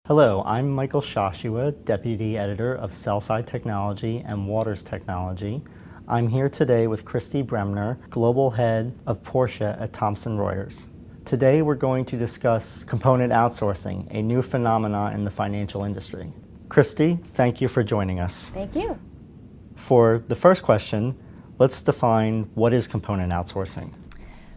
Hello, I'm Michael Shashoua, Deputy Editor of Sell-Side Technology and Waters Technology. I'm here today with Christen Bremner, Global Head of PORTIA at Thomson Reuters. Today we're going to discuss component outsourcing, a new phenomenon in the financial industry. Christen, thank you for joining us. Thank you. For the first question, let's define what is component outsourcing.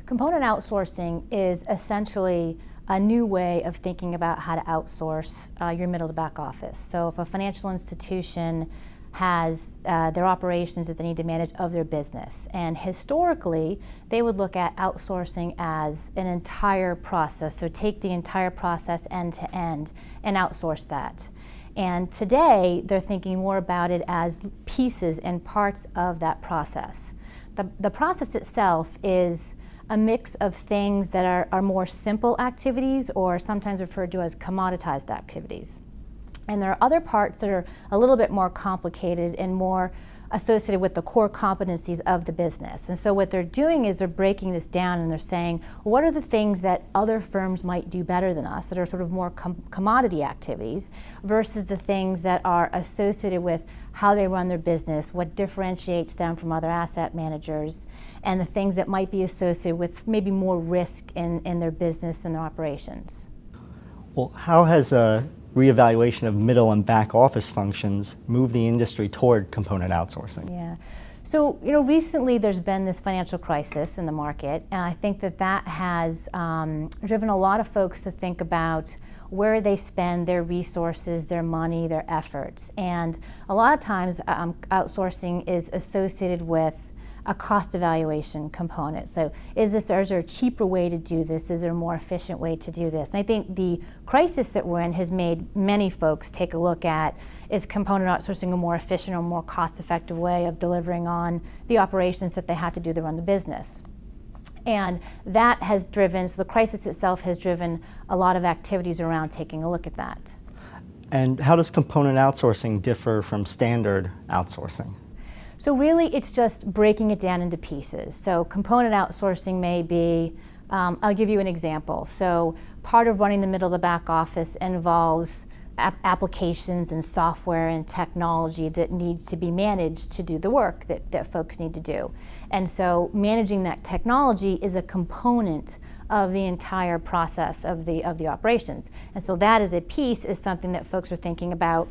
Component outsourcing is essentially a new way of thinking about how to outsource your middle to back office. So if a financial institution has their operations that they need to manage of their business, and historically they would look at outsourcing as an entire process, so take the entire process end to end and outsource that. And today they're thinking more about it as pieces and parts of that process. The process itself is a mix of things that are more simple activities, or sometimes referred to as commoditized activities. And there are other parts that are a little bit more complicated and more associated with the core competencies of the business. And so what they're doing is they're breaking this down and they're saying, what are the things that other firms might do better than us that are sort of more commodity activities versus the things that are associated with how they run their business, what differentiates them from other asset managers, and the things that might be associated with maybe more risk in their business and their operations. Well, how has a reevaluation of middle and back office functions moved the industry toward component outsourcing? Yeah. So, recently there's been this financial crisis in the market, and I think that has driven a lot of folks to think about where they spend their resources, their money, their efforts. And a lot of times outsourcing is associated with a cost evaluation component. So is there a cheaper way to do this? Is there a more efficient way to do this? And I think the crisis that we're in has made many folks take a look at, is component outsourcing a more efficient or more cost-effective way of delivering on the operations that they have to do to run the business? And that has driven, so the crisis itself has driven a lot of activities around taking a look at that. And how does component outsourcing differ from standard outsourcing? So really it's just breaking it down into pieces. So component outsourcing may be, I'll give you an example. So part of running the middle of the back office involves applications and software and technology that needs to be managed to do the work that folks need to do. And so managing that technology is a component of the entire process of the operations. And so that as a piece is something that folks are thinking about.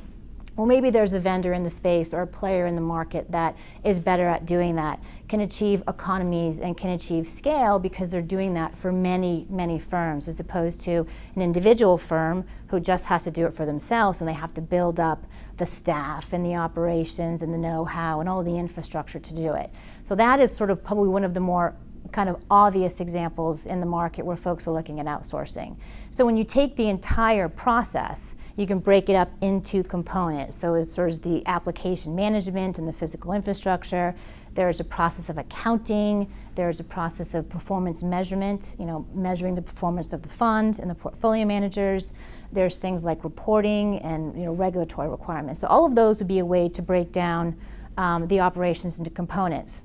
Well, maybe there's a vendor in the space or a player in the market that is better at doing that, can achieve economies and can achieve scale because they're doing that for many, many firms, as opposed to an individual firm who just has to do it for themselves, and they have to build up the staff and the operations and the know-how and all the infrastructure to do it. So that is sort of probably one of the more kind of obvious examples in the market where folks are looking at outsourcing. So when you take the entire process, you can break it up into components. So there's the application management and the physical infrastructure. There's a process of accounting. There's a process of performance measurement, measuring the performance of the fund and the portfolio managers. There's things like reporting and regulatory requirements. So all of those would be a way to break down the operations into components.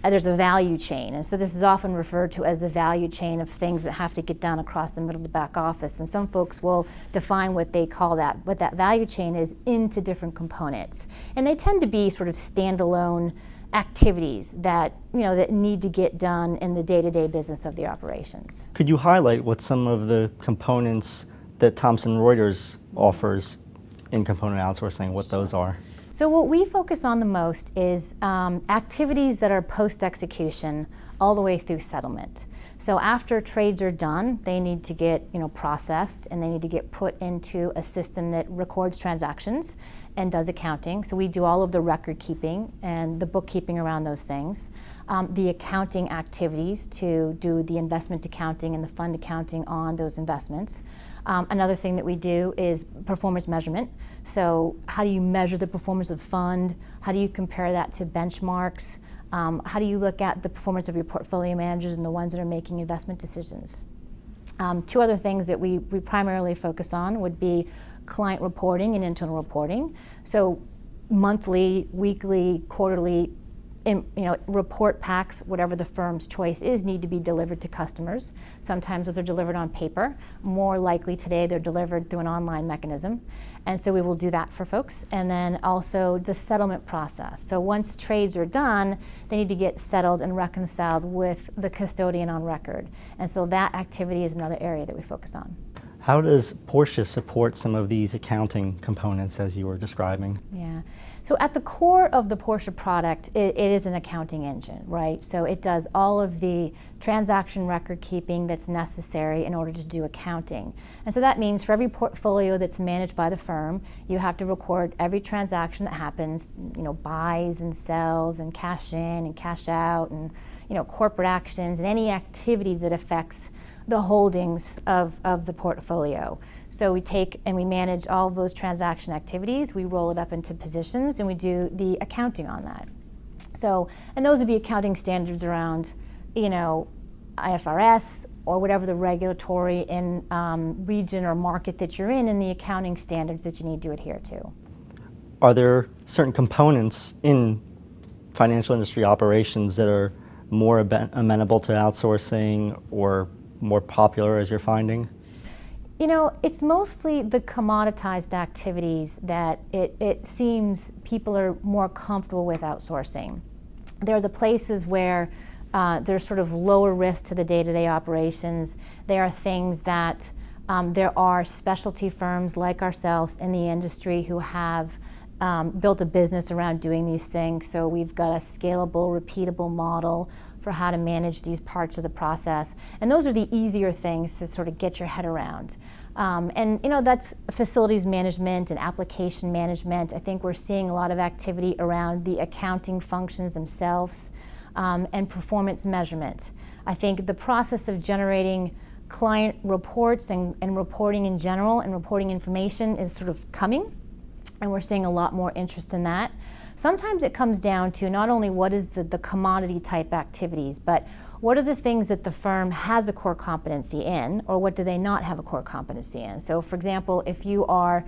There's a value chain, and so this is often referred to as the value chain of things that have to get done across the middle to back office. And some folks will define what they call what that value chain is into different components. And they tend to be sort of standalone activities that that need to get done in the day-to-day business of the operations. Could you highlight what some of the components that Thomson Reuters offers in component outsourcing, what those are? So what we focus on the most is activities that are post-execution all the way through settlement. So after trades are done, they need to get processed, and they need to get put into a system that records transactions and does accounting. So we do all of the record keeping and the bookkeeping around those things. The accounting activities to do the investment accounting and the fund accounting on those investments. Another thing that we do is performance measurement. So how do you measure the performance of the fund? How do you compare that to benchmarks? How do you look at the performance of your portfolio managers and the ones that are making investment decisions? Two other things that we primarily focus on would be client reporting and internal reporting. So monthly, weekly, quarterly report packs, whatever the firm's choice is, need to be delivered to customers. Sometimes those are delivered on paper. More likely today they're delivered through an online mechanism. And so we will do that for folks. And then also the settlement process. So once trades are done, they need to get settled and reconciled with the custodian on record. And so that activity is another area that we focus on. How does PORTIA support some of these accounting components as you were describing? Yeah. So at the core of the PORTIA product, it is an accounting engine, right? So it does all of the transaction record keeping that's necessary in order to do accounting. And so that means for every portfolio that's managed by the firm, you have to record every transaction that happens, buys and sells and cash in and cash out and, corporate actions and any activity that affects the holdings of the portfolio. So we take and we manage all of those transaction activities, we roll it up into positions, and we do the accounting on that. So, and those would be accounting standards around, IFRS or whatever the regulatory region or market that you're in, and the accounting standards that you need to adhere to. Are there certain components in financial industry operations that are more amenable to outsourcing or more popular, as you're finding? It's mostly the commoditized activities that it seems people are more comfortable with outsourcing. They're the places where there's sort of lower risk to the day-to-day operations. They are things that there are specialty firms like ourselves in the industry who have built a business around doing these things. So we've got a scalable, repeatable model for how to manage these parts of the process. And those are the easier things to sort of get your head around. That's facilities management and application management. I think we're seeing a lot of activity around the accounting functions themselves and performance measurement. I think the process of generating client reports and reporting in general and reporting information is sort of coming, and we're seeing a lot more interest in that. Sometimes it comes down to not only what is the commodity type activities, but what are the things that the firm has a core competency in, or what do they not have a core competency in? So for example, if you are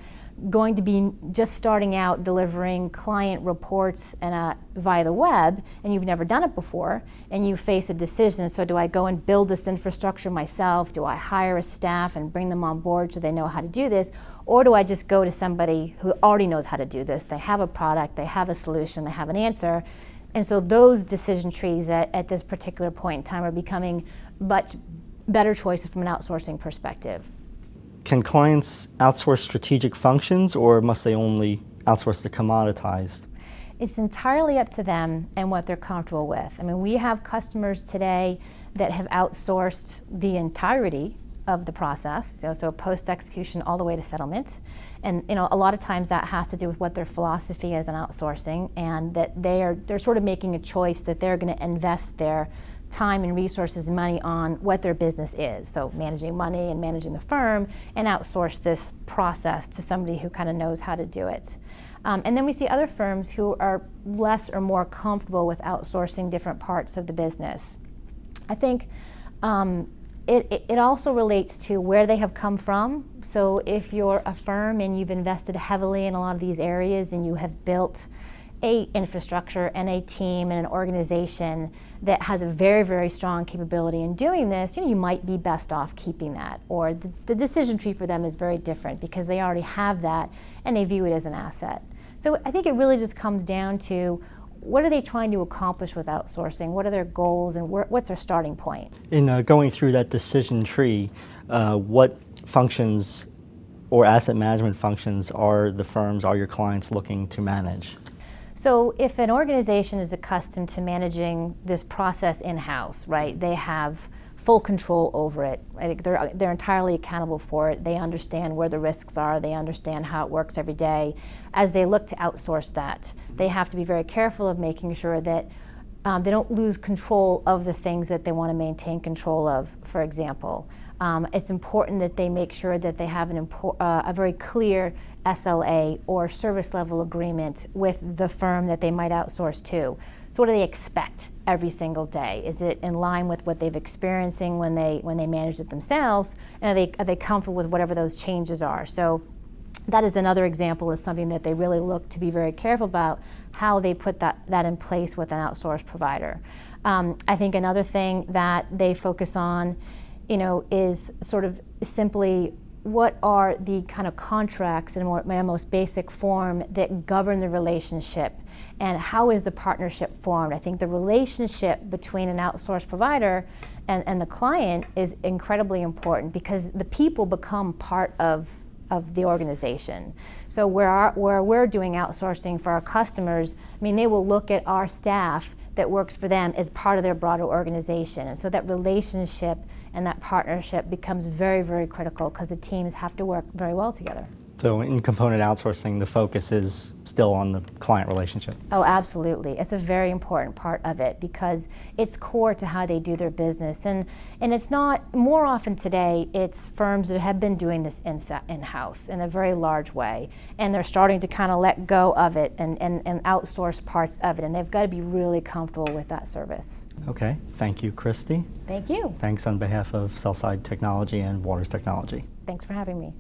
going to be just starting out delivering client reports via the web, and you've never done it before, and you face a decision, so do I go and build this infrastructure myself? Do I hire a staff and bring them on board so they know how to do this? Or do I just go to somebody who already knows how to do this? They have a product, they have a solution, they have an answer. And so those decision trees at this particular point in time are becoming much better choices from an outsourcing perspective. Can clients outsource strategic functions, or must they only outsource the commoditized? It's entirely up to them and what they're comfortable with. I mean, we have customers today that have outsourced the entirety of the process, so post-execution all the way to settlement. And a lot of times that has to do with what their philosophy is in outsourcing, and that they're sort of making a choice that they're going to invest their time and resources and money on what their business is, so managing money and managing the firm, and outsource this process to somebody who kind of knows how to do it. And then we see other firms who are less or more comfortable with outsourcing different parts of the business. I think it also relates to where they have come from. So if you're a firm and you've invested heavily in a lot of these areas, and you have built a infrastructure and a team and an organization that has a very, very strong capability in doing this, you might be best off keeping that. Or the decision tree for them is very different because they already have that and they view it as an asset. So I think it really just comes down to what are they trying to accomplish with outsourcing? What are their goals, and what's their starting point? In going through that decision tree, what functions or asset management functions are your clients looking to manage? So if an organization is accustomed to managing this process in-house, right, they have full control over it. I think they're entirely accountable for it. They understand where the risks are. They understand how it works every day. As they look to outsource that, they have to be very careful of making sure that they don't lose control of the things that they want to maintain control of, for example. It's important that they make sure that they have a very clear SLA or service level agreement with the firm that they might outsource to. So what do they expect every single day? Is it in line with what they've experiencing when they manage it themselves? And are they comfortable with whatever those changes are? So that is another example of something that they really look to be very careful about, how they put that in place with an outsourced provider. I think another thing that they focus on, is sort of simply what are the kind of contracts in my most basic form that govern the relationship, and how is the partnership formed. I think the relationship between an outsourced provider and the client is incredibly important, because the people become part of the organization. So where we're doing outsourcing for our customers, they will look at our staff that works for them as part of their broader organization. And so that relationship and that partnership becomes very, very critical, because the teams have to work very well together. So in component outsourcing, the focus is still on the client relationship. Oh, absolutely. It's a very important part of it, because it's core to how they do their business. And it's not, more often today, it's firms that have been doing this in-house in a very large way. And they're starting to kind of let go of it and outsource parts of it. And they've got to be really comfortable with that service. Okay. Thank you, Christy. Thank you. Thanks on behalf of Sell-Side Technology and Waters Technology. Thanks for having me.